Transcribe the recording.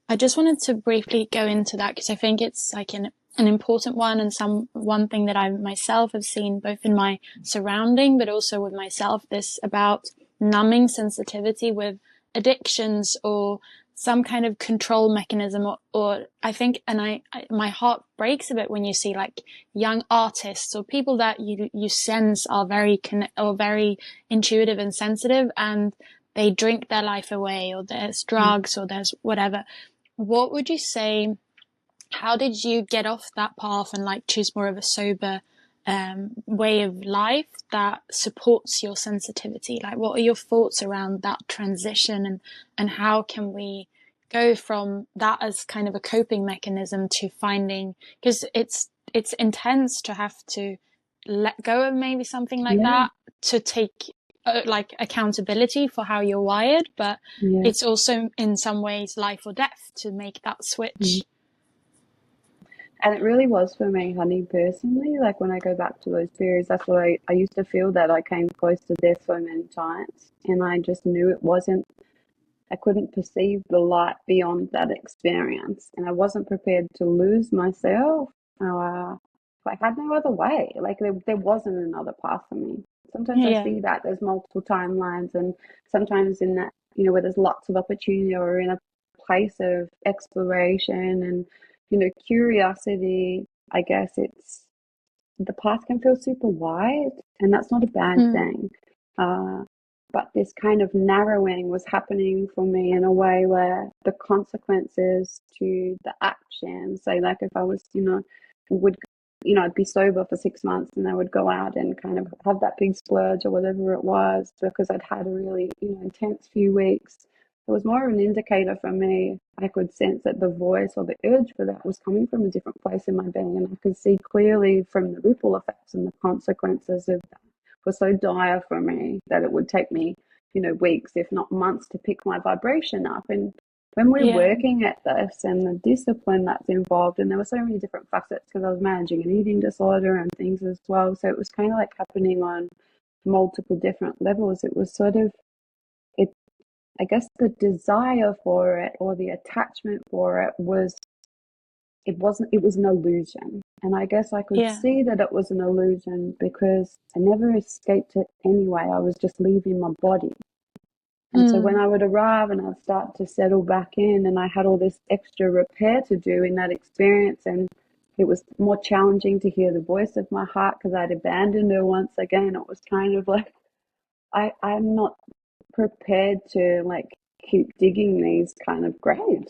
I just wanted to briefly go into that because I think it's like an important one, and one thing that I myself have seen both in my surrounding but also with myself, this about numbing sensitivity with addictions or some kind of control mechanism, or I think, and my heart breaks a bit when you see like young artists or people that you sense are very intuitive and sensitive, and they drink their life away, or there's drugs, or there's whatever. What would you say? How did you get off that path and like choose more of a sober way of life that supports your sensitivity? Like, what are your thoughts around that transition, and how can we go from that as kind of a coping mechanism to finding, because it's intense to have to let go of maybe something like Yeah, that, to take like accountability for how you're wired, but yeah. it's also in some ways life or death to make that Mm. switch. And it really was for me, honey, personally. Like when I go back to those periods, that's what I used to feel, that I came close to death so many times. And I just knew it wasn't, I couldn't perceive the light beyond that experience. And I wasn't prepared to lose myself. Uh, I had no other way. Like there wasn't another path for me. Sometimes I Yeah. see that there's multiple timelines, and sometimes in that, where there's lots of opportunity, or in a place of exploration and, curiosity, I guess the path can feel super wide, and that's not a bad Mm. thing. Uh, but this kind of narrowing was happening for me in a way where the consequences to the action, say, like if I was, would, I'd be sober for 6 months and I would go out and kind of have that big splurge or whatever it was because I'd had a really, intense few weeks. It was more of an indicator for me. I could sense that the voice or the urge for that was coming from a different place in my being, and I could see clearly from the ripple effects and the consequences of that were so dire for me that it would take me, weeks, if not months, to pick my vibration up. And when we're Yeah. working at this and the discipline that's involved, and there were so many different facets because I was managing an eating disorder and things as well. So it was kind of like happening on multiple different levels. It was sort of, it, I guess the desire for it or the attachment for it was an illusion. And I guess I could Yeah. see that it was an illusion because I never escaped it anyway. I was just leaving my body. And so when Mm. I would arrive and I'd start to settle back in, and I had all this extra repair to do in that experience, and it was more challenging to hear the voice of my heart because I'd abandoned her once again. It was kind of like I'm not prepared to like keep digging these kind of graves.